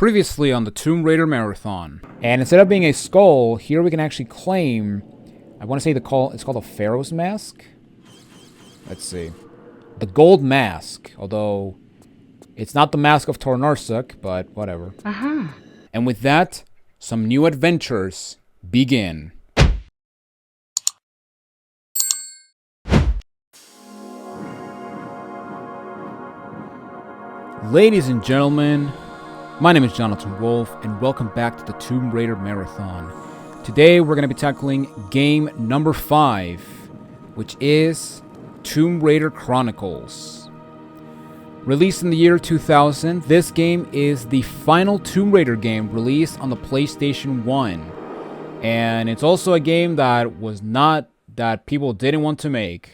Previously on the Tomb Raider Marathon. And instead of being a skull, here we can actually claim, I want to say it's called a Pharaoh's Mask? Let's see. The Gold Mask, although it's not the Mask of Tornarsuk, but whatever. And with that, some new adventures begin. Ladies and gentlemen, my name is Jonathan Wolf, and welcome back to the Tomb Raider Marathon. Today we're going to be tackling game number 5, which is Tomb Raider Chronicles. Released in the year 2000, this game is the final Tomb Raider game released on the PlayStation 1. And it's also a game that people didn't want to make.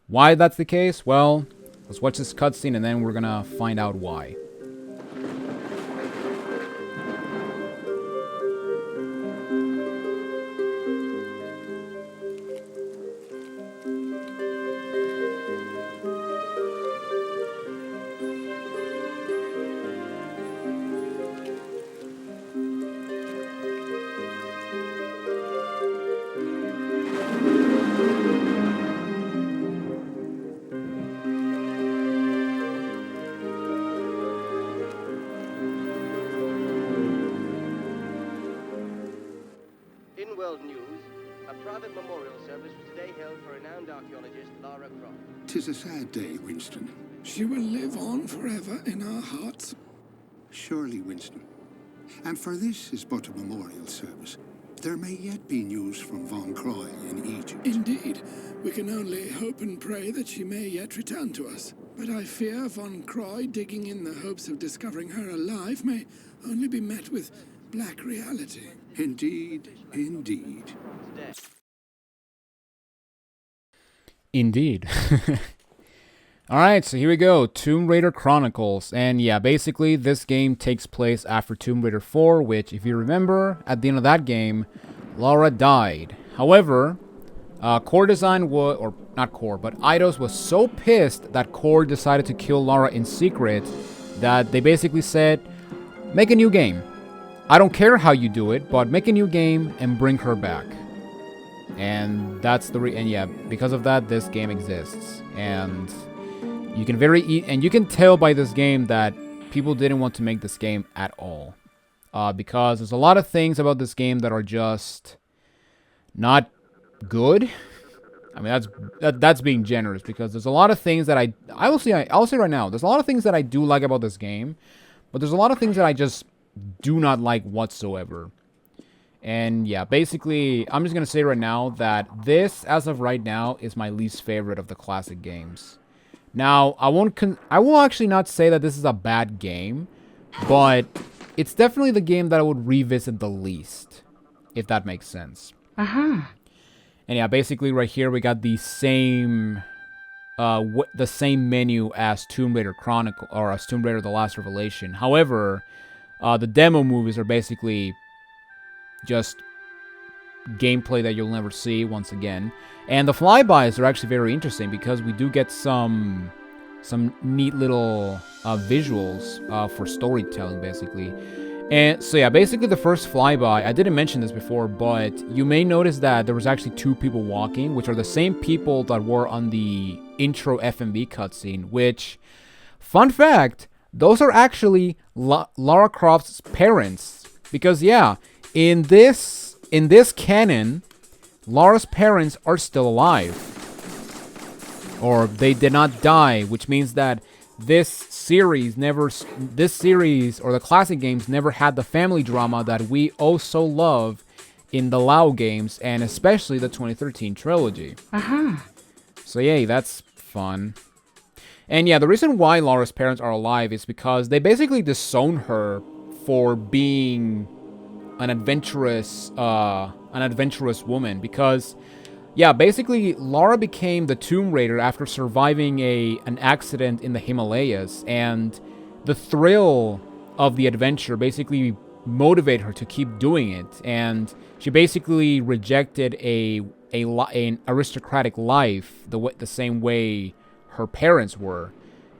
Why that's the case? Well, let's watch this cutscene and then we're going to find out why. In world news, a private memorial service was today held for renowned archaeologist Lara Croft. 'Tis a sad day, Winston. She will live on forever in our hearts. Surely, Winston. And for this is but a memorial service. There may yet be news from Von Croy in Egypt. Indeed, we can only hope and pray that she may yet return to us. But I fear Von Croy digging in the hopes of discovering her alive may only be met with black reality. Indeed, indeed. Indeed. Alright, so here we go. Tomb Raider Chronicles. And yeah, basically this game takes place after Tomb Raider 4, which, if you remember, at the end of that game, Lara died. However, Core Design was, or not Core, but Eidos was so pissed that Core decided to kill Lara in secret that they basically said, make a new game. I don't care how you do it, but make a new game and bring her back. And that's because of that, this game exists. And you can you can tell by this game that people didn't want to make this game at all. Because there's a lot of things about this game that are just not good. I mean, that's being generous, because there's a lot of things that I'll say right now, there's a lot of things that I do like about this game, but there's a lot of things that I just do not like whatsoever. And yeah, basically, I'm just gonna say right now that this, as of right now, is my least favorite of the classic games. Now, I will actually not say that this is a bad game, but it's definitely the game that I would revisit the least, if that makes sense. And yeah, basically right here we got the same menu as Tomb Raider Chronicle, or as Tomb Raider: The Last Revelation. However, the demo movies are basically just gameplay that you'll never see once again. And the flybys are actually very interesting, because we do get some neat little visuals for storytelling, basically. And so yeah, basically the first flyby, I didn't mention this before, but you may notice that there was actually 2 people walking, which are the same people that were on the intro FMV cutscene, which, fun fact, those are actually Lara Croft's parents. Because yeah, in this canon, Lara's parents are still alive. Or they did not die, which means that this series, or the classic games, never had the family drama that we oh so love in the Lao games, and especially the 2013 trilogy. So yay, that's fun. And yeah, the reason why Lara's parents are alive is because they basically disown her for being an adventurous woman. Because yeah, basically Lara became the Tomb Raider after surviving an accident in the Himalayas, and the thrill of the adventure basically motivated her to keep doing it. And she basically rejected an aristocratic life the same way her parents were.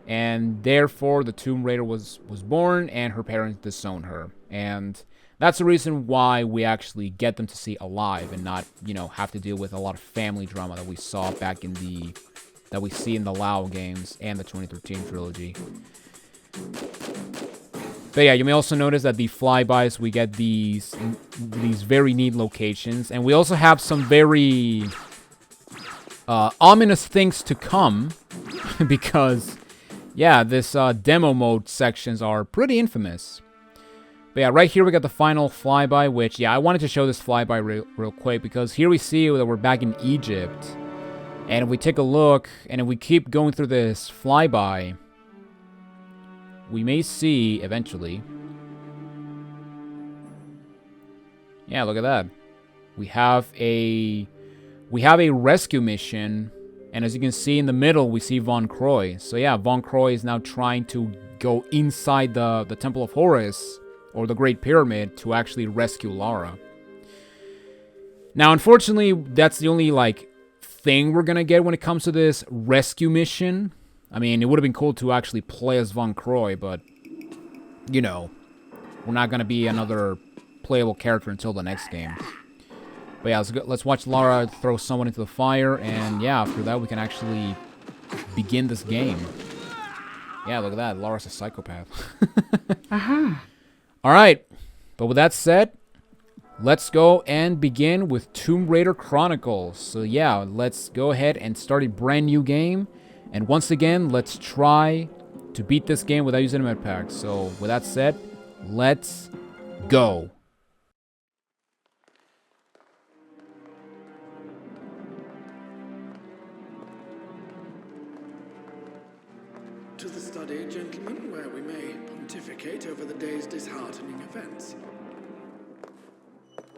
And therefore, the Tomb Raider was born, and her parents disown her. And that's the reason why we actually get them to see alive and not, you know, have to deal with a lot of family drama that we saw back in the... that we see in the Lao games and the 2013 trilogy. But yeah, you may also notice that the flybys, we get these very neat locations. And we also have some very ominous things to come. Because, yeah, this demo mode sections are pretty infamous. But yeah, right here we got the final flyby, which, yeah, I wanted to show this flyby real quick. Because here we see that we're back in Egypt. And if we take a look, and if we keep going through this flyby, we may see, eventually... Yeah, look at that. We have a rescue mission, and as you can see in the middle, we see Von Croy. So yeah, Von Croy is now trying to go inside the Temple of Horus, or the Great Pyramid, to actually rescue Lara. Now, unfortunately, that's the only, like, thing we're gonna get when it comes to this rescue mission. I mean, it would have been cool to actually play as Von Croy, but, you know, we're not gonna be another playable character until the next game. But yeah, let's watch Lara throw someone into the fire, and yeah, after that we can actually begin this game. Yeah, look at that, Lara's a psychopath. Alright, but with that said, let's go and begin with Tomb Raider Chronicles. So yeah, let's go ahead and start a brand new game. And once again, let's try to beat this game without using a med pack. So with that said, let's go. To the study, gentlemen, where we may pontificate over the day's disheartening events.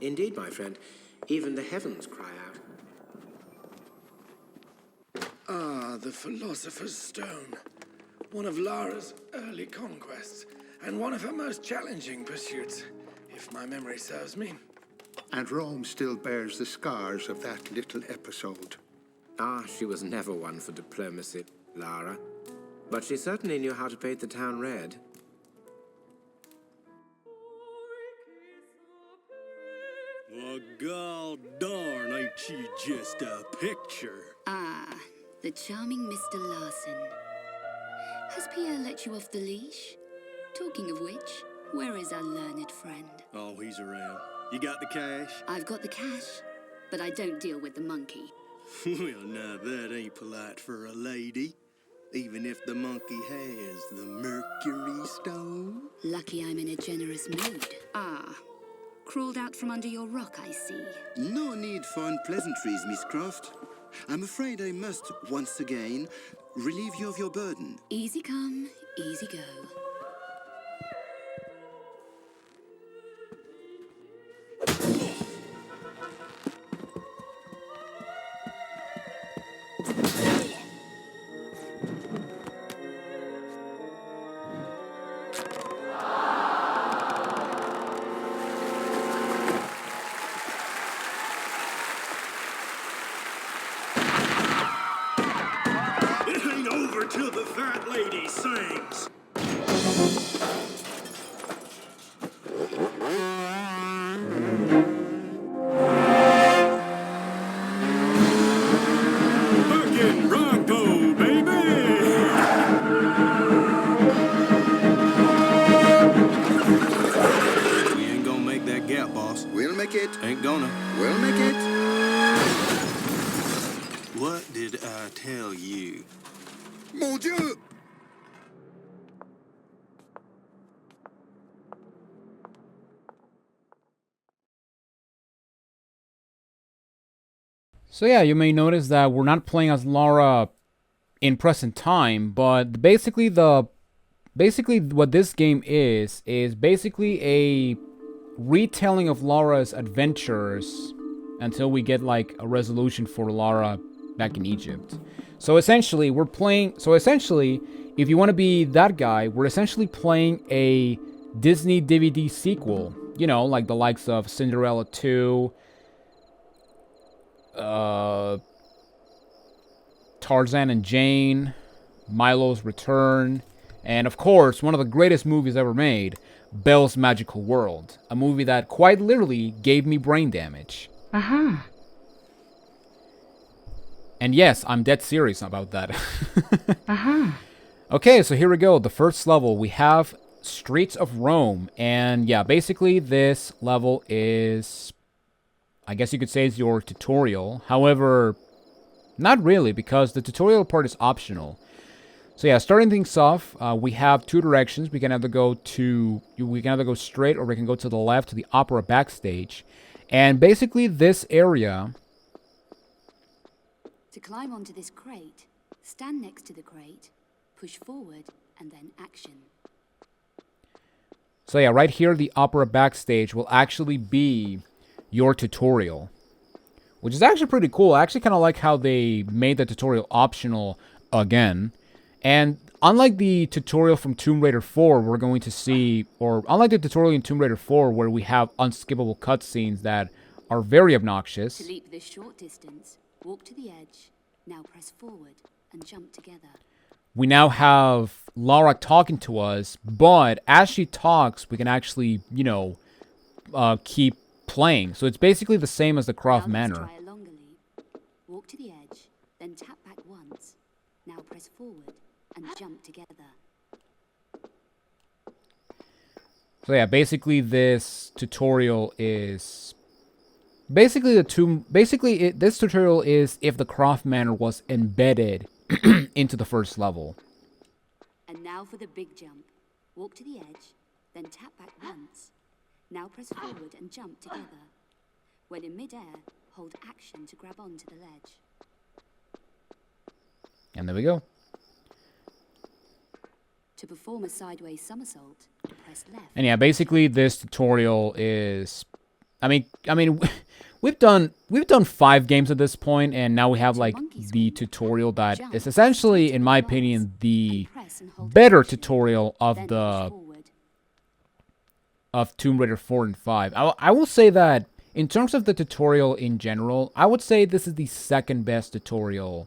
Indeed, my friend. Even the heavens cry out. Ah, the Philosopher's Stone. One of Lara's early conquests, and one of her most challenging pursuits, if my memory serves me. And Rome still bears the scars of that little episode. Ah, she was never one for diplomacy, Lara. But she certainly knew how to paint the town red. Well, god darn, ain't she just a picture? Ah, the charming Mr. Larson. Has Pierre let you off the leash? Talking of which, where is our learned friend? Oh, he's around. You got the cash? I've got the cash, but I don't deal with the monkey. Well, now that ain't polite for a lady. Even if the monkey has the Mercury Stone. Lucky I'm in a generous mood. Ah, crawled out from under your rock, I see. No need for unpleasantries, Miss Croft. I'm afraid I must, once again, relieve you of your burden. Easy come, easy go. Till the fat lady sings. Fucking Bronco, baby! We ain't gonna make that gap, boss. We'll make it. Ain't gonna. We'll make it. What did I tell you? Mon Dieu! So yeah, you may notice that we're not playing as Lara in present time, but basically what this game is basically a retelling of Lara's adventures until we get like a resolution for Lara back in Egypt. So essentially, if you want to be that guy, we're essentially playing a Disney DVD sequel. You know, like the likes of Cinderella 2, Tarzan and Jane, Milo's Return, and of course, one of the greatest movies ever made, Belle's Magical World, a movie that quite literally gave me brain damage. And yes, I'm dead serious about that. Okay, so here we go. The first level, we have Streets of Rome. And yeah, basically this level is, I guess you could say, is your tutorial. However, not really, because the tutorial part is optional. So yeah, starting things off, we have two directions. We can either go straight, or we can go to the left to the opera backstage. And basically this area... To climb onto this crate, stand next to the crate, push forward, and then action. So yeah, right here, the opera backstage will actually be your tutorial, which is actually pretty cool. I actually kind of like how they made the tutorial optional again. And unlike the tutorial from Tomb Raider 4, we're going to see, or unlike the tutorial in Tomb Raider 4, where we have unskippable cutscenes that are very obnoxious. To leap this short distance, walk to the edge, now press forward and jump together. We now have Lara talking to us, but as she talks, we can actually, you know, keep playing. So it's basically the same as the Croft Manor. Try a longer leap. Walk to the edge, then tap back once. Now press forward and jump together. So yeah, basically this tutorial is... this tutorial is if the Croft Manor was embedded into the first level. And now for the big jump. Walk to the edge, then tap back once. Now press forward and jump together. When in mid-air, hold action to grab onto the ledge. And there we go. To perform a sideways somersault, press left. And yeah, basically this tutorial is... I mean, we've done 5 games at this point, and now we have like the tutorial that is essentially, in my opinion, the better tutorial of Tomb Raider 4 and 5. I will say that in terms of the tutorial in general, I would say this is the second best tutorial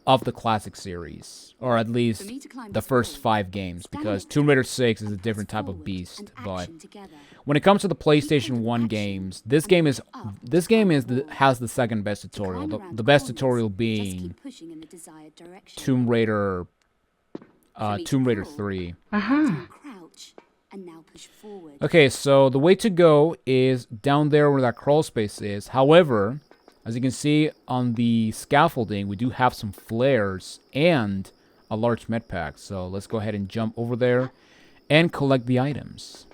of the classic series, or at least the first 5 games, because Tomb Raider 6 is a different type of beast. But when it comes to the PlayStation 1 games, this game has the second best tutorial. The best tutorial being Tomb Raider 3. Okay, so the way to go is down there where that crawl space is. However, as you can see on the scaffolding, we do have some flares and a large med pack. So let's go ahead and jump over there and collect the items.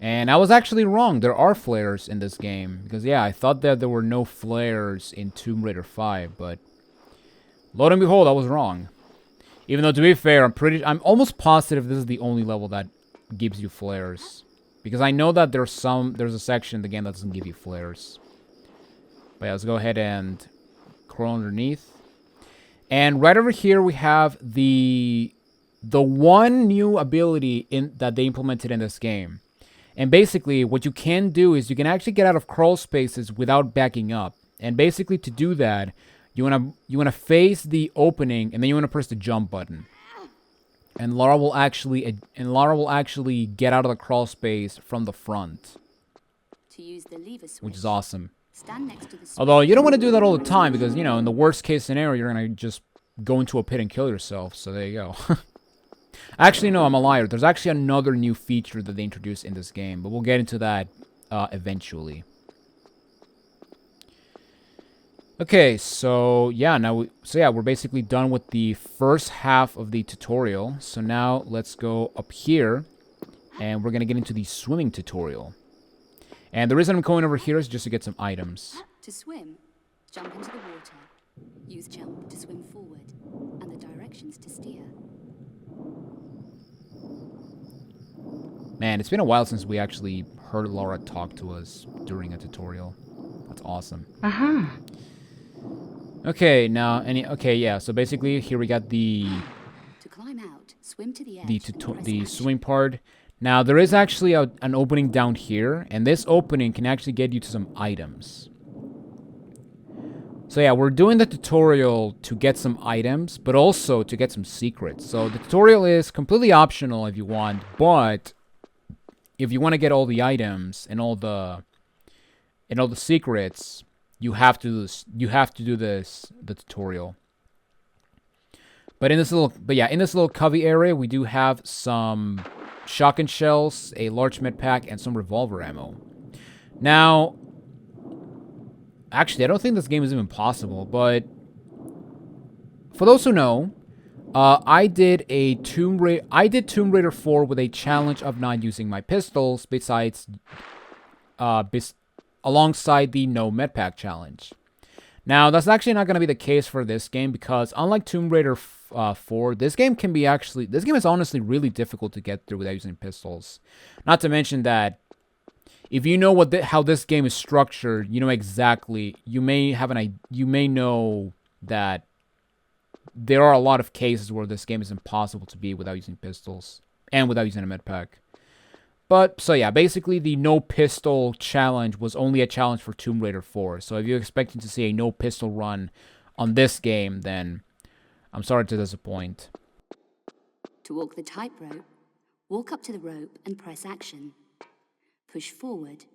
And I was actually wrong. There are flares in this game. Because yeah, I thought that there were no flares in Tomb Raider 5. But lo and behold, I was wrong. Even though, to be fair, I'm almost positive this is the only level that gives you flares. Because I know that there's a section in the game that doesn't give you flares. But yeah, let's go ahead and crawl underneath. And right over here we have the one new ability that they implemented in this game. And basically, what you can do is you can actually get out of crawl spaces without backing up. And basically, to do that, you wanna face the opening, and then you wanna press the jump button. And Lara will actually get out of the crawl space from the front, To use the lever switch, which is awesome. stand next to the switch. Although you don't want to do that all the time, because you know, in the worst case scenario, you're gonna just go into a pit and kill yourself. So there you go. Actually, no, I'm a liar. There's actually another new feature that they introduced in this game, but we'll get into that eventually. Okay, so yeah, we're basically done with the first half of the tutorial. So now let's go up here, and we're gonna get into the swimming tutorial. And the reason I'm going over here is just to get some items. To swim, jump into the water. Use jump to swim forward, and the directions to steer. Man, it's been a while since we actually heard Lara talk to us during a tutorial. That's awesome. Okay, now, yeah, so basically here we got the To climb out, swim to the edge, the swim part. Now, there is actually an opening down here, and this opening can actually get you to some items. So yeah, we're doing the tutorial to get some items, but also to get some secrets. So the tutorial is completely optional if you want, but if you want to get all the items and all the secrets, you have to do the tutorial. But in this little covey area, we do have some shotgun shells, a large med pack, and some revolver ammo. Now, actually, I don't think this game is even possible, but for those who know, I did Tomb Raider 4 with a challenge of not using my pistols, alongside the no medpack challenge. Now, that's actually not going to be the case for this game because unlike Tomb Raider 4, this game is honestly really difficult to get through without using pistols. Not to mention that if you know how this game is structured, you know exactly, you may know that there are a lot of cases where this game is impossible to beat without using pistols and without using a medpack. But, so yeah, basically the no pistol challenge was only a challenge for Tomb Raider 4. So if you're expecting to see a no pistol run on this game, then I'm sorry to disappoint. To walk the tightrope, walk up to the rope and press action. Push forward.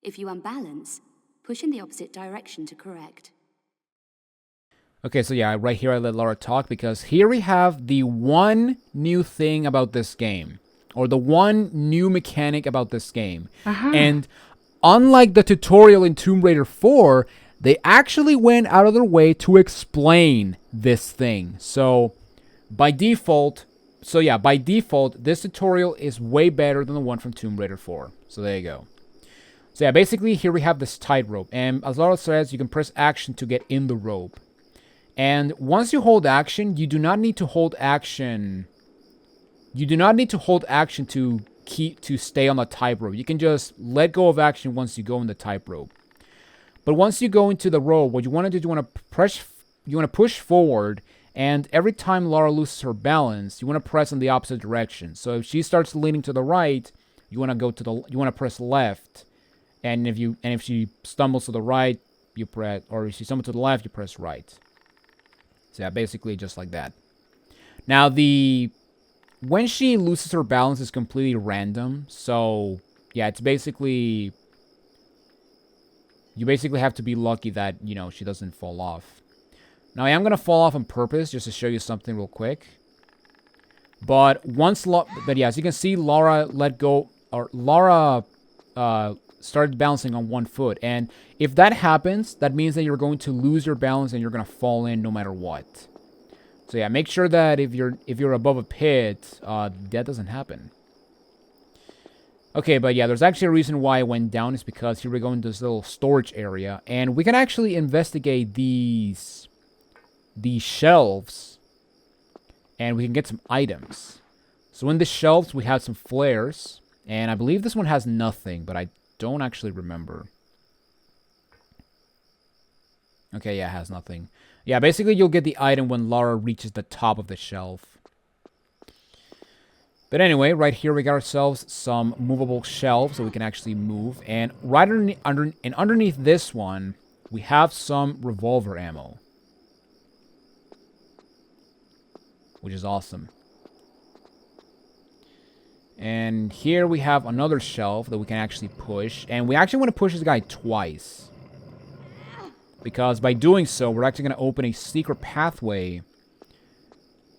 If you unbalance, push in the opposite direction to correct. Okay, so yeah, right here I let Lara talk because here we have the one new thing about this game. Or the one new mechanic about this game. And unlike the tutorial in Tomb Raider 4, they actually went out of their way to explain this thing. So, by default, this tutorial is way better than the one from Tomb Raider 4. So there you go. So yeah, basically here we have this tightrope. And as Lara says, you can press action to get in the rope. And once you hold action, you do not need to hold action... to stay on the tightrope. You can just let go of action once you go in the tightrope. But once you go into the rope, what you want to do is you want to push forward, and every time Lara loses her balance, you want to press in the opposite direction. So if she starts leaning to the right, you want to press left, and if she stumbles to the right, you press, or if she stumbles to the left, you press right. So yeah, basically just like that. Now when she loses her balance, it's completely random. So, yeah, it's basically... You basically have to be lucky that, she doesn't fall off. Now, I am going to fall off on purpose just to show you something real quick. But yeah, as you can see, Lara started balancing on one foot. And if that happens, that means that you're going to lose your balance and you're going to fall in no matter what. So yeah, make sure that if you're above a pit, that doesn't happen. Okay, but yeah, there's actually a reason why I went down. Is because here we go into this little storage area, and we can actually investigate these shelves, and we can get some items. So in the shelves, we have some flares, and I believe this one has nothing, but I don't actually remember. Okay, yeah, it has nothing. Yeah, basically you'll get the item when Lara reaches the top of the shelf. But anyway, right here we got ourselves some movable shelves that we can actually move. And right underneath this one, we have some revolver ammo. Which is awesome. And here we have another shelf that we can actually push. And we actually want to push this guy twice. Because by doing so, we're actually going to open a secret pathway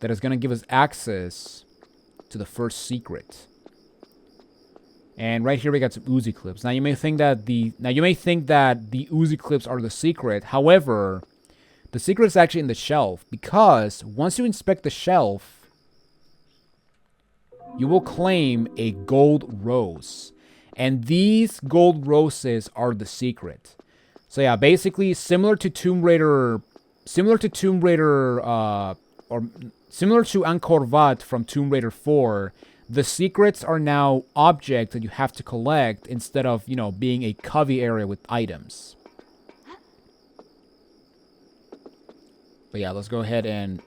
that is going to give us access to the first secret. And right here we got some Uzi clips. Now you may think that the Uzi clips are the secret. However, the secret is actually in the shelf, because once you inspect the shelf, you will claim a gold rose. And these gold roses are the secret. So yeah, basically similar to Angkor Wat from Tomb Raider 4, the secrets are now objects that you have to collect instead of, being a covey area with items. But yeah, let's go ahead and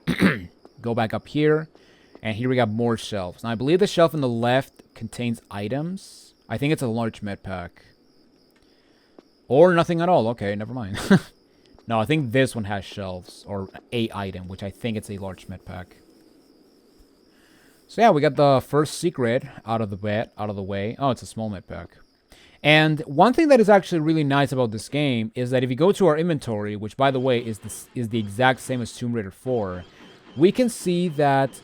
go back up here. And here we got more shelves. Now I believe the shelf on the left contains items. I think it's a large med pack. Or nothing at all. Okay, never mind. No, I think this one has shelves, or a item, which I think it's a large med pack. So yeah, we got the first secret out of the way. Oh, it's a small med pack. And one thing that is actually really nice about this game is that if you go to our inventory, which by the way is the exact same as Tomb Raider 4, we can see that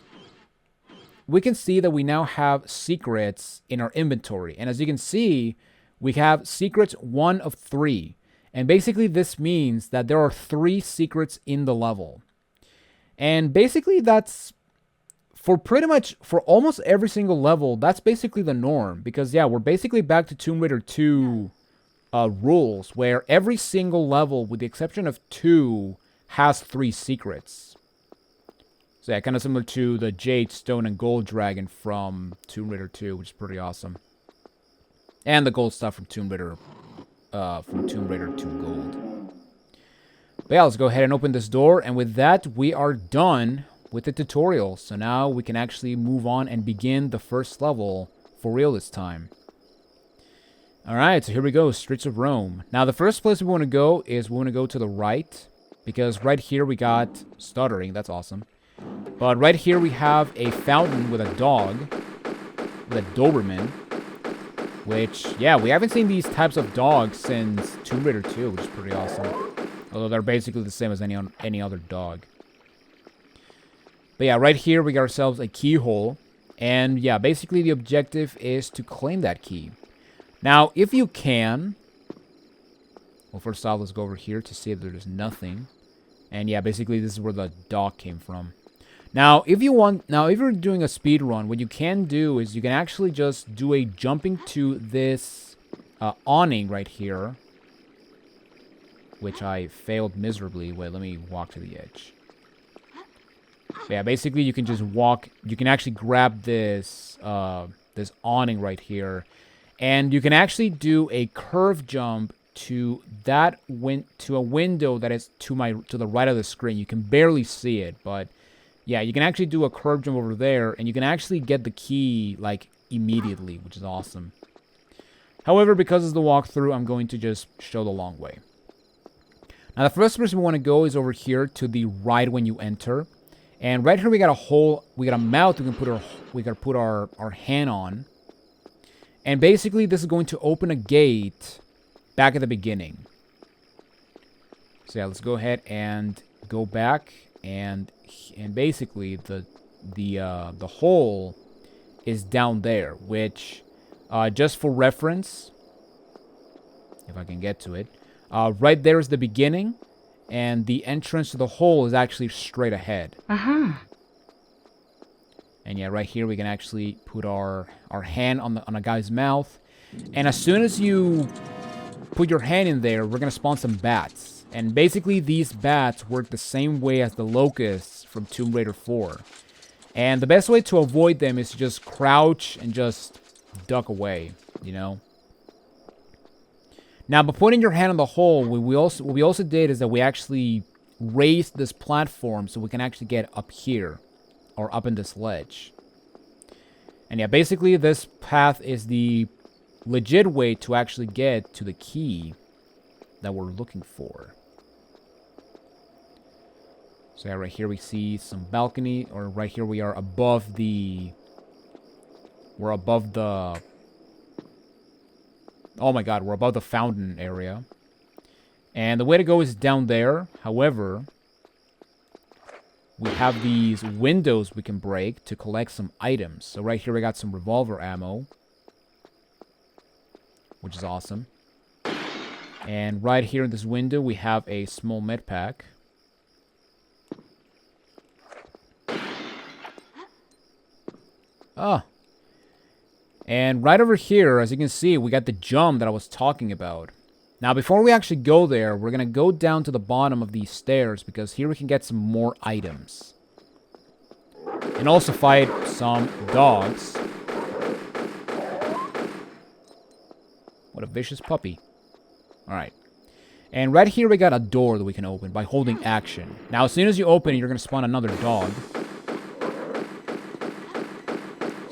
we now have secrets in our inventory. And as you can see, we have secrets 1 of 3. And basically this means that there are 3 secrets in the level. And basically that's for almost every single level, that's basically the norm. Because yeah, we're basically back to Tomb Raider 2 rules, where every single level, with the exception of 2, has 3 secrets. So yeah, kind of similar to the Jade, Stone, and Gold Dragon from Tomb Raider 2, which is pretty awesome. And the gold stuff from Tomb Raider 2 Gold. But yeah, let's go ahead and open this door, and with that, we are done with the tutorial. So now we can actually move on and begin the first level for real this time. Alright, so here we go, Streets of Rome. Now the first place we want to go is we want to go to the right, because right here we got stuttering, that's awesome. But right here we have a fountain with a dog, with a Doberman, which, yeah, we haven't seen these types of dogs since Tomb Raider 2, which is pretty awesome. Although they're basically the same as any other dog. But yeah, right here we got ourselves a keyhole. And yeah, basically the objective is to claim that key. Now, if you can... Well, first off, let's go over here to see if there's nothing. And yeah, basically this is where the dog came from. Now, if you're doing a speed run, what you can do is you can actually just do a jumping to this awning right here. Which I failed miserably. Wait, let me walk to the edge. Yeah, basically you can just walk. You can actually grab this this awning right here, and you can actually do a curve jump to a window that is to the right of the screen. You can barely see it, but yeah, you can actually do a curve jump over there, and you can actually get the key like immediately, which is awesome. However, because it's the walkthrough, I'm going to just show the long way. Now, the first place we want to go is over here to the right when you enter. And right here we got a hole, we got a mouth we can put our hand on. And basically this is going to open a gate back at the beginning. So yeah, let's go ahead and go back, and basically the hole is down there, which just for reference, if I can get to it, right there is the beginning. And the entrance to the hole is actually straight ahead. And yeah, right here we can actually put our hand on a guy's mouth. And as soon as you put your hand in there, we're going to spawn some bats. And basically these bats work the same way as the locusts from Tomb Raider 4. And the best way to avoid them is to just crouch and just duck away, you know? Now, by putting your hand on the hole, what we also did is that we actually raised this platform so we can actually get up here, or up in this ledge. And yeah, basically this path is the legit way to actually get to the key that we're looking for. So yeah, right here we see some balcony, or right here we are above the... We're above the... Oh my god, we're above the fountain area. And the way to go is down there. However, we have these windows we can break to collect some items. So right here we got some revolver ammo, which is awesome. And right here in this window we have a small med pack. Ah. And right over here, as you can see, we got the jump that I was talking about. Now, before we actually go there, we're going to go down to the bottom of these stairs, because here we can get some more items. And also fight some dogs. What a vicious puppy. Alright. And right here we got a door that we can open by holding action. Now, as soon as you open it, you're going to spawn another dog.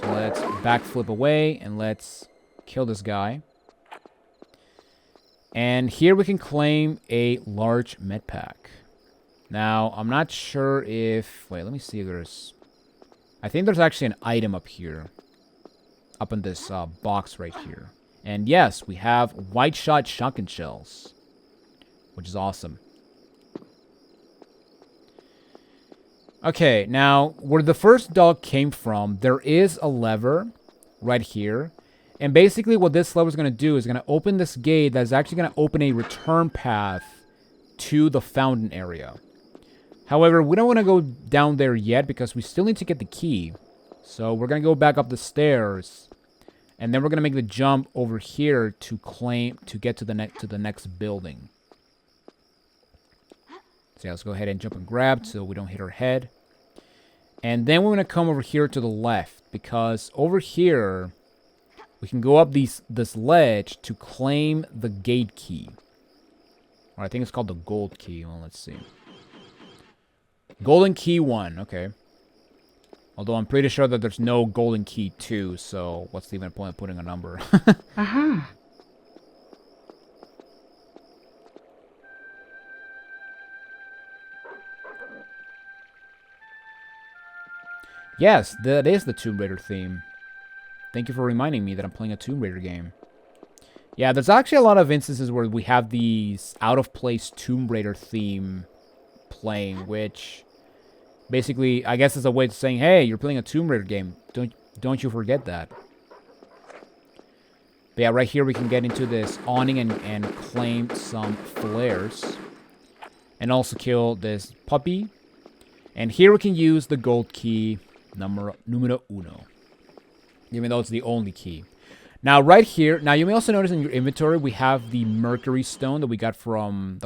Let's backflip away, and let's kill this guy. And here we can claim a large med pack. Now, I'm not sure if... Wait, let me see if there's... I think there's actually an item up here. Up in this box right here. And yes, we have white shot shotgun shells. Which is awesome. Okay, now, where the first dog came from, there is a lever right here. And basically what this lever is going to do is going to open this gate that's actually going to open a return path to the fountain area. However, we don't want to go down there yet because we still need to get the key. So we're going to go back up the stairs. And then we're going to make the jump over here to get to the next building. So yeah, let's go ahead and jump and grab so we don't hit our head. And then we're going to come over here to the left because over here we can go up this ledge to claim the gate key. Or I think it's called the gold key. Well, let's see. Golden key 1, okay. Although I'm pretty sure that there's no golden key 2, so what's even the point of putting a number? Aha. Yes, that is the Tomb Raider theme. Thank you for reminding me that I'm playing a Tomb Raider game. Yeah, there's actually a lot of instances where we have these out-of-place Tomb Raider theme playing, which basically, I guess is a way of saying, hey, you're playing a Tomb Raider game. Don't you forget that. But yeah, right here we can get into this awning and claim some flares. And also kill this puppy. And here we can use the gold key, numero uno. Even though it's the only key. Now, right here, now you may also notice in your inventory, we have the Mercury Stone that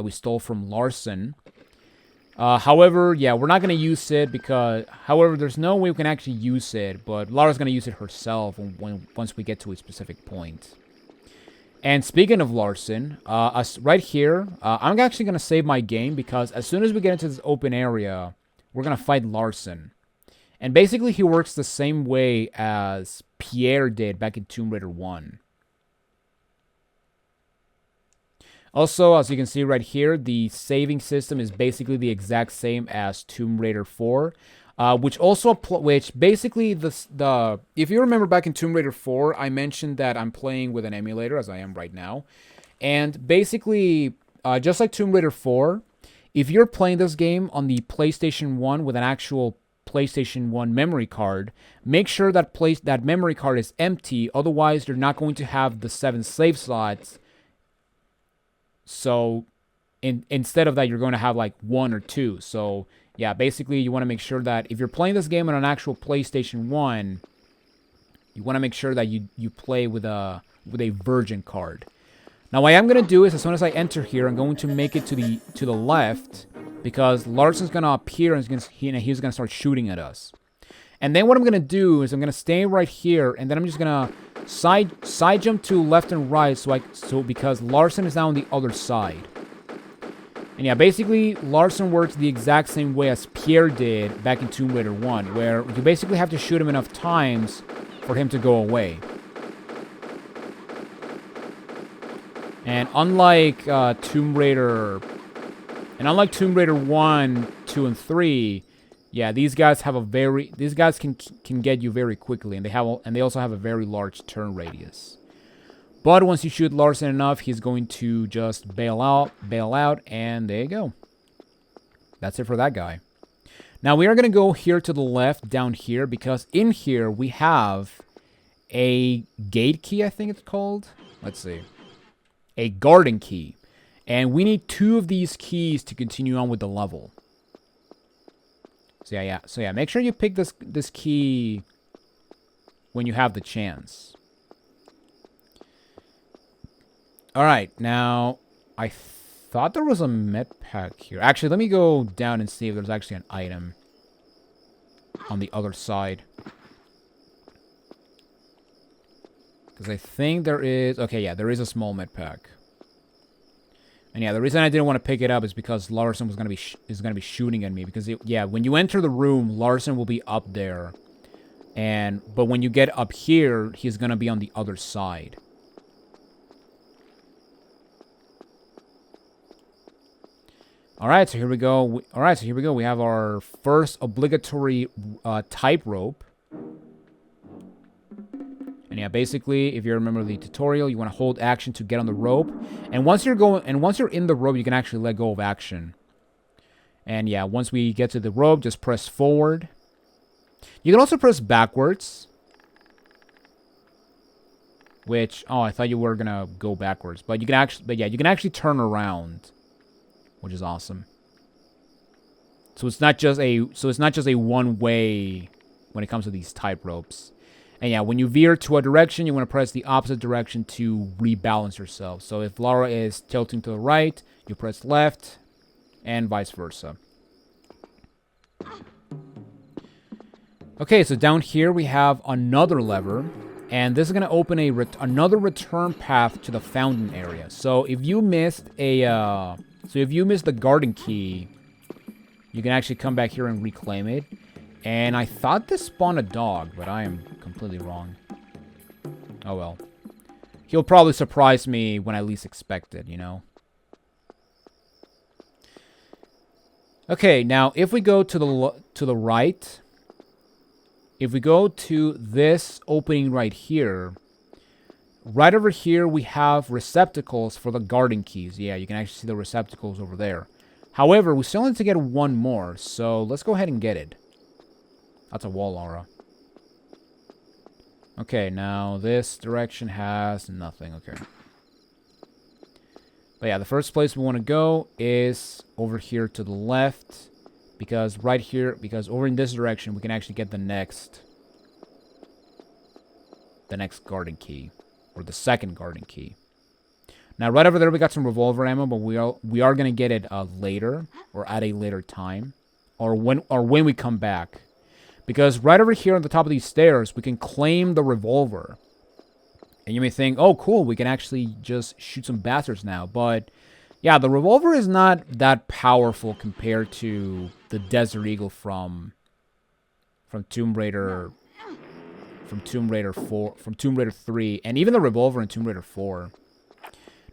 we stole from Larson. However, yeah, we're not going to use it because, however, there's no way we can actually use it, but Lara's going to use it herself once we get to a specific point. And speaking of Larson, right here, I'm actually going to save my game because as soon as we get into this open area, we're going to fight Larson. And basically, he works the same way as Pierre did back in Tomb Raider 1. Also, as you can see right here, the saving system is basically the exact same as Tomb Raider 4. Which basically, if you remember back in Tomb Raider 4, I mentioned that I'm playing with an emulator, as I am right now. And basically, just like Tomb Raider 4, if you're playing this game on the PlayStation 1 with an actual PlayStation 1 memory card, make sure that memory card is empty, otherwise you're not going to have the 7 save slots. So instead of that, you're going to have like 1 or 2. So yeah, basically you want to make sure that if you're playing this game on an actual PlayStation 1, you want to make sure that you play with a virgin card. Now what I'm going to do is as soon as I enter here, I'm going to make it to the left because Larson's going to appear and he's going to start shooting at us. And then what I'm going to do is I'm going to stay right here and then I'm just going to side jump to left and right because Larson is now on the other side. And yeah, basically Larson works the exact same way as Pierre did back in Tomb Raider 1, where you basically have to shoot him enough times for him to go away. And unlike Tomb Raider 1, 2, and 3, yeah, these guys can get you very quickly, and they also have a very large turn radius. But once you shoot Larson enough, he's going to just bail out, and there you go. That's it for that guy. Now we are going to go here to the left, down here, because in here we have a gate key, I think it's called. Let's see. A garden key. And we need 2 of these keys to continue on with the level. So yeah, make sure you pick this key when you have the chance. Alright, now, I thought there was a med pack here. Actually, let me go down and see if there's actually an item on the other side. Because I think there is... Okay, yeah, there is a small med pack. And yeah, the reason I didn't want to pick it up is because Larson is going to be shooting at me. Because, when you enter the room, Larson will be up there. But when you get up here, he's going to be on the other side. Alright, so here we go. We have our first obligatory tightrope. And yeah, basically, if you remember the tutorial, you want to hold action to get on the rope. And once you're in the rope, you can actually let go of action. And yeah, once we get to the rope, just press forward. You can also press backwards. Which, oh, I thought you were gonna go backwards, but you can actually turn around, which is awesome. So it's not just a one way when it comes to these tight ropes. And yeah, when you veer to a direction, you want to press the opposite direction to rebalance yourself. So if Lara is tilting to the right, you press left, and vice versa. Okay, so down here we have another lever. And this is going to open another return path to the fountain area. So if you missed the garden key, you can actually come back here and reclaim it. And I thought this spawned a dog, but I am completely wrong. Oh well. He'll probably surprise me when I least expect it, you know? Okay, now if we go to the right, if we go to this opening right here, right over here we have receptacles for the garden keys. Yeah, you can actually see the receptacles over there. However, we still need to get one more, so let's go ahead and get it. That's a wall, Lara. Okay, now this direction has nothing. Okay. But yeah, the first place we want to go is over here to the left. Because over in this direction, we can actually get the next garden key. Or the second garden key. Now, right over there, we got some revolver ammo, but we are going to get it later. Or at a later time. Or when we come back. Because right over here on the top of these stairs, we can claim the revolver. And you may think, oh, cool, we can actually just shoot some bastards now. But yeah, the revolver is not that powerful compared to the Desert Eagle from Tomb Raider 3, and even the revolver in Tomb Raider 4.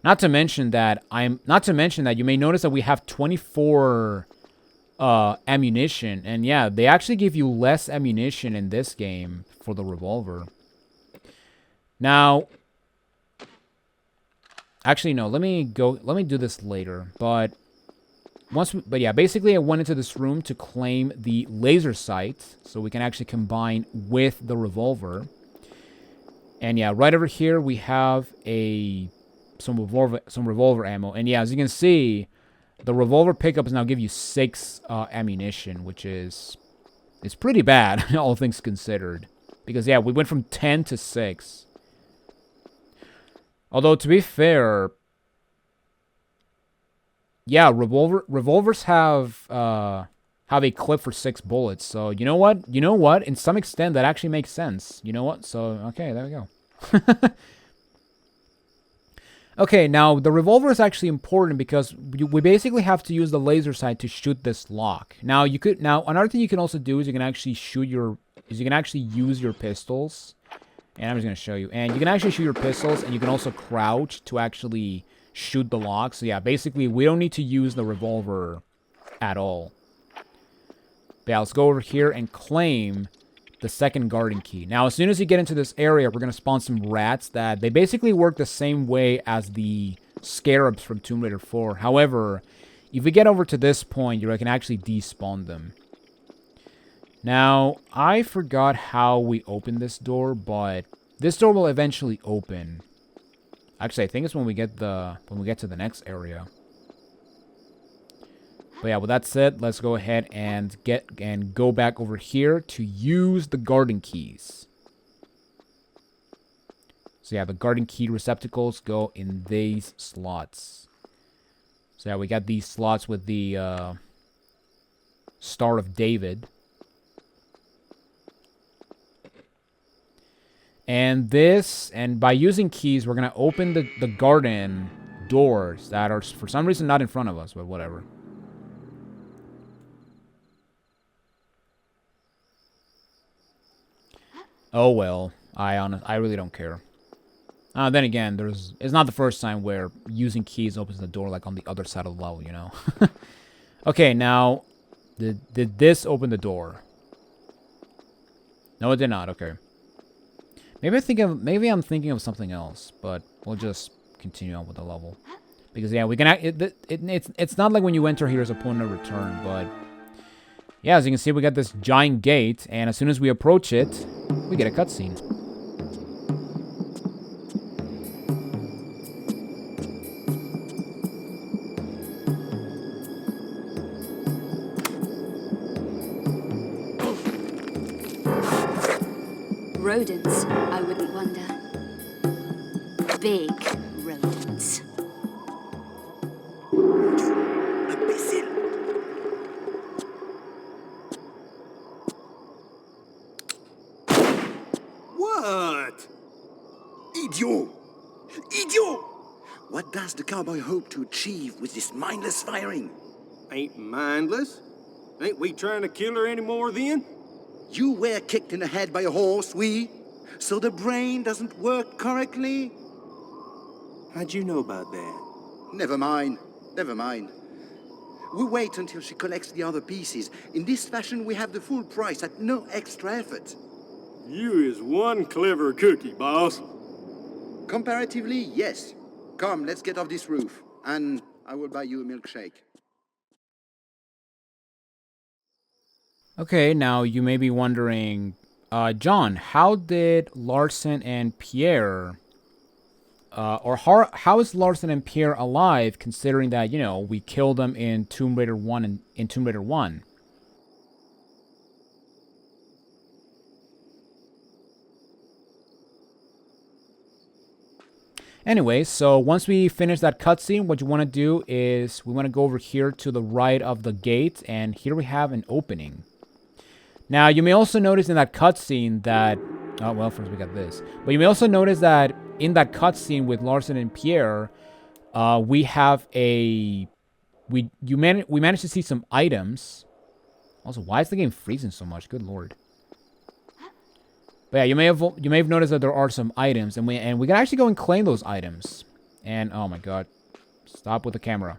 Not to mention that you may notice that we have 24 ammunition, and yeah, they actually give you less ammunition in this game for the revolver. Now, actually, no. Let me do this later. But yeah, basically, I went into this room to claim the Lasersight, so we can actually combine with the revolver. And yeah, right over here we have some revolver ammo. And yeah, as you can see, the revolver pickups now give you 6 ammunition, which is pretty bad, all things considered. Because yeah, we went from 10 to 6. Although, to be fair, yeah, revolvers have a clip for 6 bullets. So, you know what? In some extent, that actually makes sense. You know what? So, okay, there we go. Okay, now, the revolver is actually important because we basically have to use the laser sight to shoot this lock. Now, another thing you can also do is you can actually use your pistols. And I'm just going to show you. And you can actually shoot your pistols, and you can also crouch to actually shoot the lock. So yeah, basically, we don't need to use the revolver at all. But yeah, let's go over here and claim the second garden key. Now, as soon as you get into this area, we're going to spawn some rats that they basically work the same way as the scarabs from Tomb Raider 4. However, if we get over to this point, you can actually despawn them. Now, I forgot how we open this door, but this door will eventually open. Actually, I think it's when we get to the next area. But yeah, with that said, let's go ahead and go back over here to use the garden keys. So yeah, the garden key receptacles go in these slots. So yeah, we got these slots with the Star of David. And by using keys, we're going to open the garden doors that are, for some reason, not in front of us, but whatever. Oh, well. I really don't care. Then again, it's not the first time where using keys opens the door, like, on the other side of the level, you know? Okay, now, did this open the door? No, it did not. Okay. Maybe I'm thinking of something else, but we'll just continue on with the level. Because yeah, we can it's not like when you enter here as a point of return, but yeah, as you can see, we got this giant gate, and as soon as we approach it, we get a cutscene. Rodents, I wouldn't wonder. Big rodents. Imbécile! What? Idiot! Idiot! What does the cowboy hope to achieve with this mindless firing? Ain't mindless. Ain't we trying to kill her anymore then? You were kicked in the head by a horse, we? So the brain doesn't work correctly? How'd you know about that? Never mind. Never mind. We wait until she collects the other pieces. In this fashion, we have the full price at no extra effort. You is one clever cookie, boss. Comparatively, yes. Come, let's get off this roof, and I will buy you a milkshake. Okay, now you may be wondering, John, how did Larson and Pierre, or how is Larson and Pierre alive, considering that, you know, we killed them in Tomb Raider 1 and in Tomb Raider 1? Anyway, so once we finish that cutscene, what you want to do is we want to go over here to the right of the gate, and here we have an opening. Now, you may also notice in that cutscene that... Oh, well, first we got this. But you may also notice that in that cutscene with Larson and Pierre, we have a... We managed to see some items. Also, why is the game freezing so much? Good lord. But yeah, you may have noticed that there are some items, and we can actually go and claim those items. And oh my god, stop with the camera.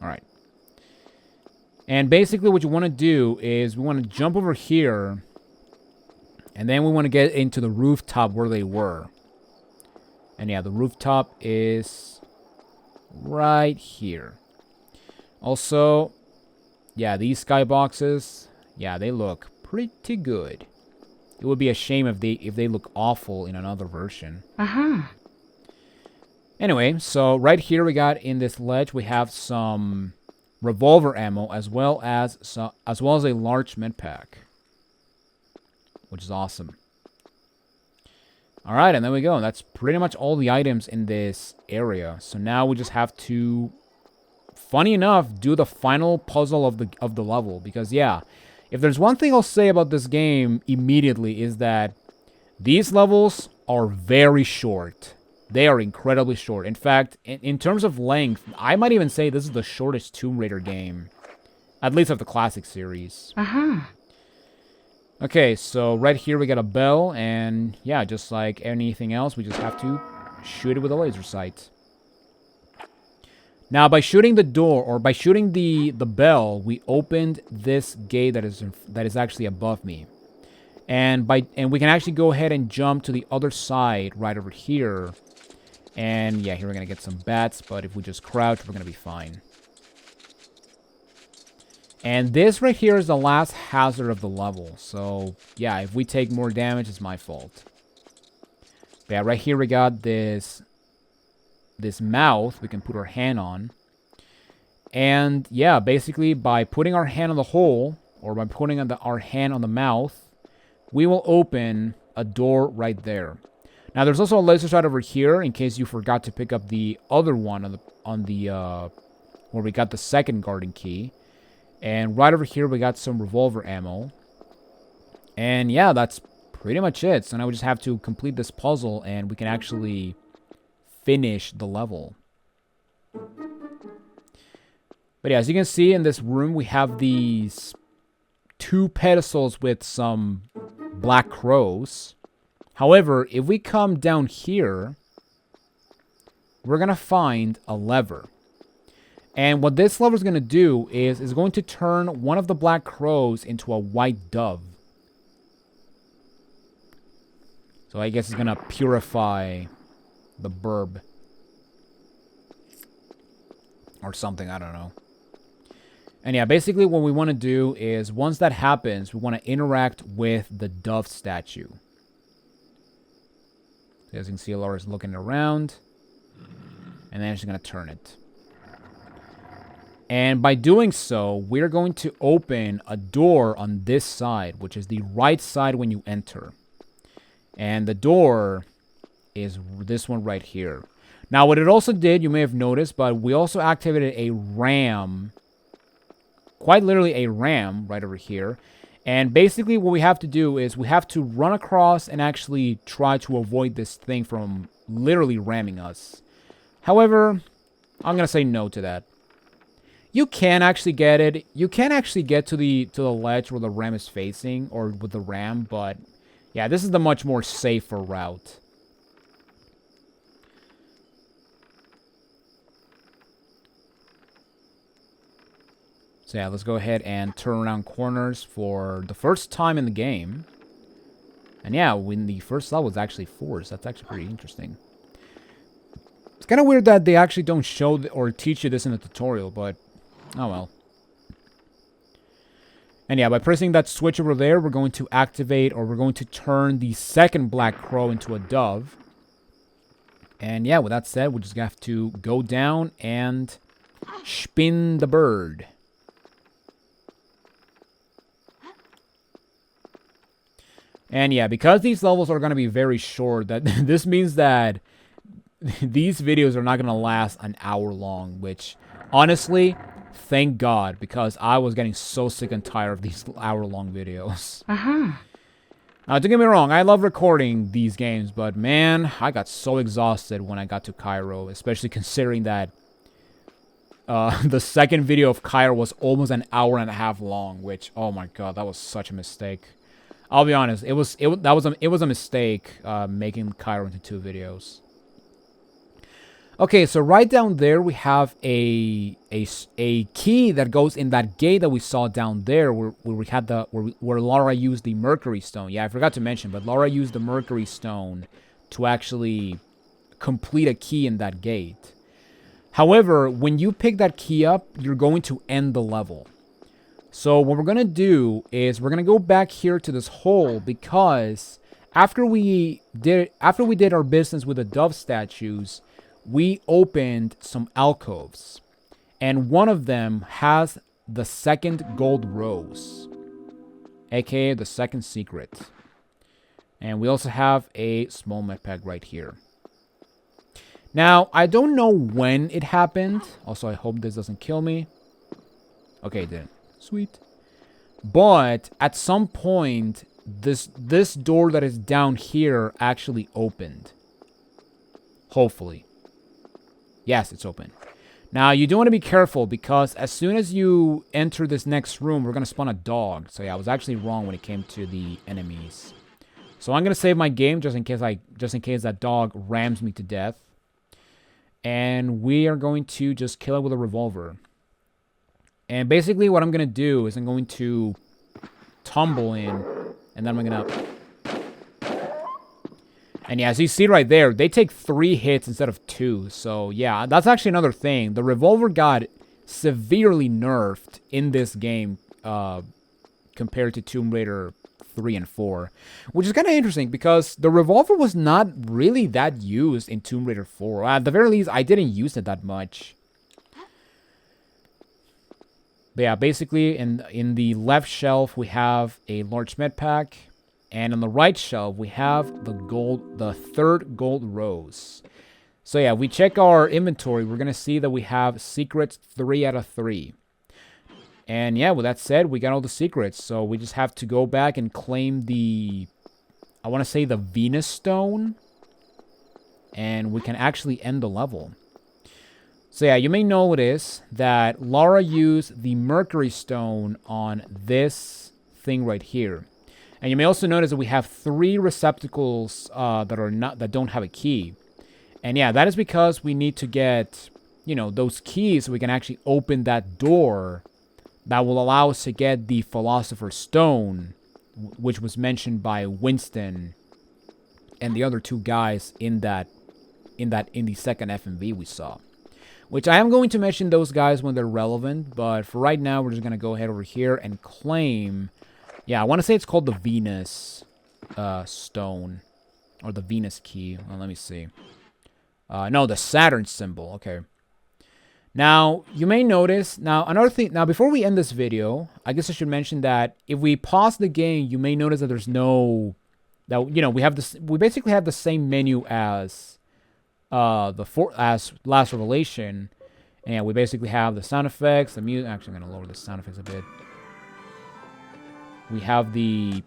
All right. And basically, what you want to do is we want to jump over here, and then we want to get into the rooftop where they were. And yeah, the rooftop is right here. Also, yeah, these skyboxes, yeah, they look pretty good. It would be a shame if they look awful in another version. Anyway, so right here we got in this ledge we have some revolver ammo as well as a large med pack, which is awesome. All right, and there we go. That's pretty much all the items in this area. So now we just have to, funny enough, do the final puzzle of the level, because yeah. If there's one thing I'll say about this game immediately is that these levels are very short. They are incredibly short. In fact, in terms of length, I might even say this is the shortest Tomb Raider game. At least of the classic series. Okay, so right here we got a bell, and yeah, just like anything else, we just have to shoot it with a laser sight. Now, by shooting the door, or by shooting the bell, we opened this gate that is actually above me. And we can actually go ahead and jump to the other side right over here. And yeah, here we're going to get some bats, but if we just crouch, we're going to be fine. And this right here is the last hazard of the level. So yeah, if we take more damage, it's my fault. But yeah, right here we got this mouth we can put our hand on. And yeah, basically by putting our hand on the hole, or by putting our hand on the mouth, we will open a door right there. Now there's also a Lasersight over here in case you forgot to pick up the other one on the where we got the second garden key. And right over here we got some revolver ammo. And yeah, that's pretty much it. So now we just have to complete this puzzle and we can actually finish the level. But yeah, as you can see in this room, we have these 2 pedestals with some black crows. However, if we come down here, we're going to find a lever. And what this lever is going to do is going to turn one of the black crows into a white dove. So I guess it's going to purify the burb. Or something, I don't know. And yeah, basically what we want to do is, once that happens, we want to interact with the dove statue. So as you can see, Laura's looking around. And then she's going to turn it. And by doing so, we're going to open a door on this side, which is the right side when you enter. And the door is this one right here. Now, what it also did, you may have noticed, but we also activated a ram. Quite literally a ram right over here. And basically what we have to do is we have to run across and actually try to avoid this thing from literally ramming us. However, I'm going to say no to that. You can actually get it. You can actually get to the ledge where the ram is facing, or with the ram, but yeah, this is the much more safer route. So yeah, let's go ahead and turn around corners for the first time in the game. And yeah, when the first level was actually forced, that's actually pretty interesting. It's kind of weird that they actually don't show or teach you this in the tutorial, but oh well. And yeah, by pressing that switch over there, we're going to activate, or we're going to turn the second black crow into a dove. And yeah, with that said, we just have to go down and spin the bird. And yeah, because these levels are going to be very short, that this means that these videos are not going to last an hour long, which honestly, thank God, because I was getting so sick and tired of these hour-long videos. Now, don't get me wrong, I love recording these games, but man, I got so exhausted when I got to Cairo, especially considering that the second video of Cairo was almost an hour and a half long, which, oh my God, that was such a mistake. I'll be honest, it was a mistake making Cairo into 2 videos. Okay, so right down there we have a key that goes in that gate that we saw down there, where we had where Lara used the Mercury Stone. Yeah, I forgot to mention, but Lara used the Mercury Stone to actually complete a key in that gate. However, when you pick that key up, you're going to end the level. So what we're gonna do is we're gonna go back here to this hole, because after we did our business with the dove statues, we opened some alcoves, and one of them has the second gold rose, aka the second secret. And we also have a small med pack right here. Now, I don't know when it happened. Also, I hope this doesn't kill me. Okay, it didn't. Sweet. But at some point, this door that is down here actually opened. Hopefully. Yes, it's open. Now, you do want to be careful, because as soon as you enter this next room, we're going to spawn a dog. So yeah, I was actually wrong when it came to the enemies. So I'm going to save my game just in case that dog rams me to death. And we are going to just kill it with a revolver. And basically what I'm going to do is I'm going to tumble in, and then I'm going to... And yeah, as you see right there, they take 3 hits instead of 2. So yeah, that's actually another thing. The revolver got severely nerfed in this game compared to Tomb Raider 3 and 4. Which is kind of interesting, because the revolver was not really that used in Tomb Raider 4. At the very least, I didn't use it that much. But yeah, basically in the left shelf, we have a large med pack. And on the right shelf, we have the third gold rose. So yeah, we check our inventory, we're going to see that we have secrets 3 out of 3. And yeah, with that said, we got all the secrets. So we just have to go back and claim the, I want to say the Venus Stone. And we can actually end the level. So yeah, you may notice that Lara used the Mercury Stone on this thing right here. And you may also notice that we have 3 receptacles that don't have a key. And yeah, that is because we need to get those keys so we can actually open that door that will allow us to get the Philosopher's Stone, which was mentioned by Winston and the other two guys in the second FMV we saw. Which I am going to mention those guys when they're relevant, but for right now, we're just going to go ahead over here and claim... Yeah, I want to say it's called the Venus Stone, or the Venus Key. Well, let me see. No, the Saturn Symbol. Okay. Now, you may notice... Now, another thing... Now, before we end this video, I guess I should mention that if we pause the game, you may notice that there's no... That, we have this... We basically have the same menu as... as Last Revelation, and we basically have the sound effects, the music. Actually, I'm gonna lower the sound effects a bit. We have the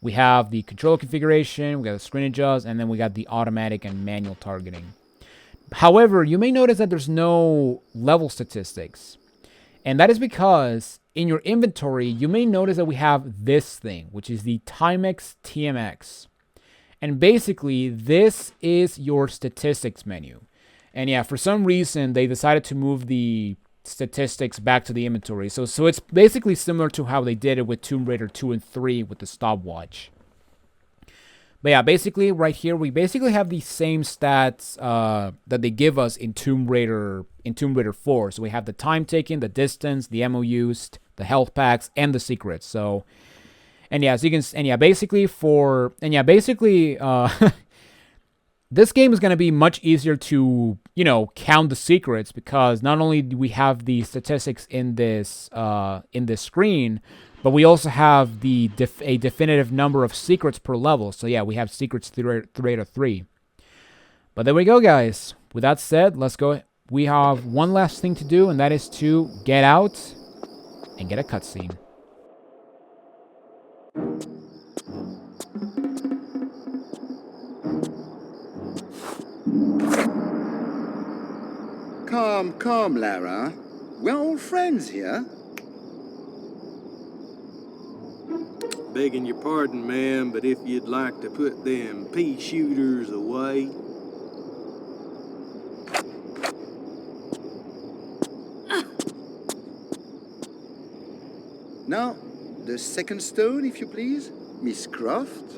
we have the controller configuration, we got the screen adjust, and then we got the automatic and manual targeting. However, you may notice that there's no level statistics, and that is because in your inventory you may notice that we have this thing, which is the Timex TMX. And basically, this is your statistics menu. And yeah, for some reason, they decided to move the statistics back to the inventory. So it's basically similar to how they did it with Tomb Raider 2 and 3 with the stopwatch. But yeah, basically, right here, we basically have the same stats that they give us in Tomb Raider 4. So we have the time taken, the distance, the ammo used, the health packs, and the secrets. So... And yeah, so you can, basically this game is going to be much easier to, count the secrets, because not only do we have the statistics in this screen, but we also have a definitive number of secrets per level. So yeah, we have secrets 3 out of 3. But there we go, guys. With that said, let's go. We have one last thing to do, and that is to get out and get a cutscene. Calm, Lara. We're all friends here. Begging your pardon, ma'am, but if you'd like to put them pea shooters away... Now, the second stone, if you please, Miss Croft.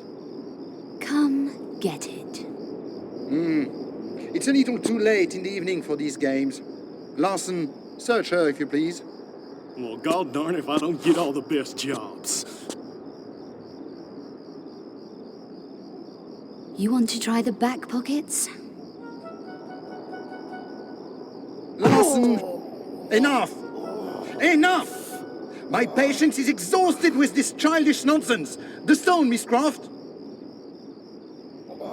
Come get it. It's a little too late in the evening for these games. Larson, search her, if you please. Well, god darn if I don't get all the best jobs. You want to try the back pockets? Larson! Enough! Enough! My patience is exhausted with this childish nonsense. The stone, Miss Croft.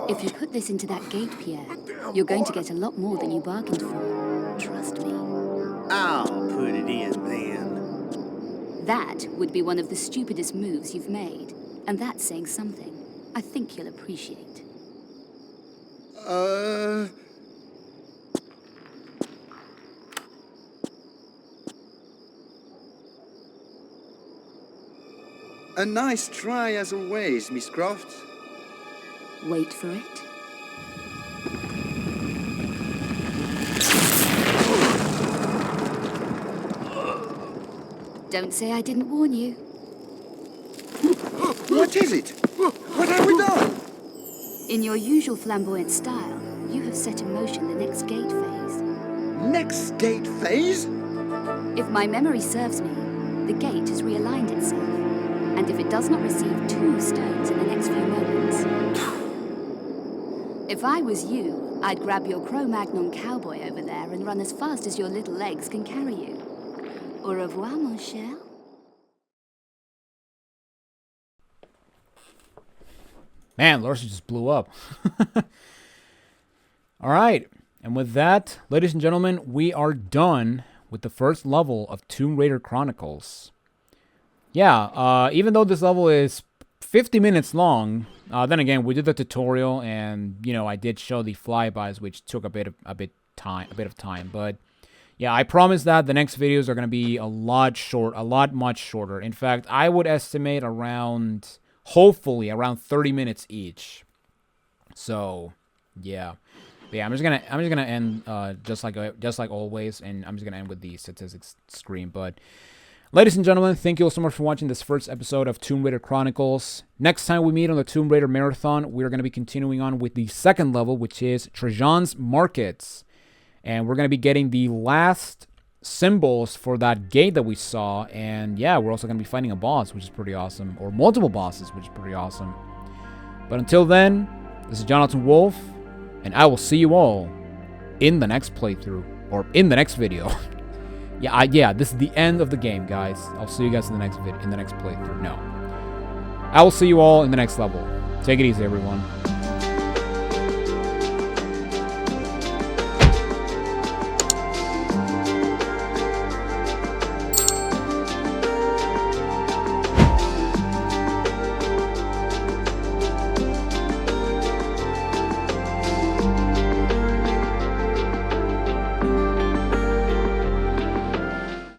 If you put this into that gate, Pierre, you're going to get a lot more than you bargained for. Trust me. I'll put it in then. That would be one of the stupidest moves you've made. And that's saying something. I think you'll appreciate. A nice try as always, Miss Croft. Wait for it. Don't say I didn't warn you. What is it? What have we done? In your usual flamboyant style, you have set in motion the next gate phase. Next gate phase? If my memory serves me, the gate has realigned itself. And if it does not receive 2 stones in the next few moments... If I was you, I'd grab your Cro-Magnon cowboy over there and run as fast as your little legs can carry you. Au revoir, mon cher. Man, Larson just blew up. All right. And with that, ladies and gentlemen, we are done with the first level of Tomb Raider Chronicles. Yeah, even though this level is 50 minutes long, then again, we did the tutorial, and I did show the flybys, which took a bit of time. But yeah, I promise that the next videos are going to be much shorter. In fact, I would estimate hopefully around 30 minutes each. So yeah, But yeah, I'm just gonna end just like always, and I'm just gonna end with the statistics screen. But ladies and gentlemen, thank you all so much for watching this first episode of Tomb Raider Chronicles. Next time we meet on the Tomb Raider Marathon, we're gonna be continuing on with the second level, which is Trajan's Markets, and we're gonna be getting the last symbols for that gate that we saw. And yeah, we're also gonna be fighting a boss, which is pretty awesome, or multiple bosses, which is pretty awesome. But until then, this is Jonathan Wolf, and I will see you all in the next playthrough, or in the next video. yeah, this is the end of the game, guys. I'll see you guys in the next playthrough. No, I will see you all in the next level. Take it easy, everyone.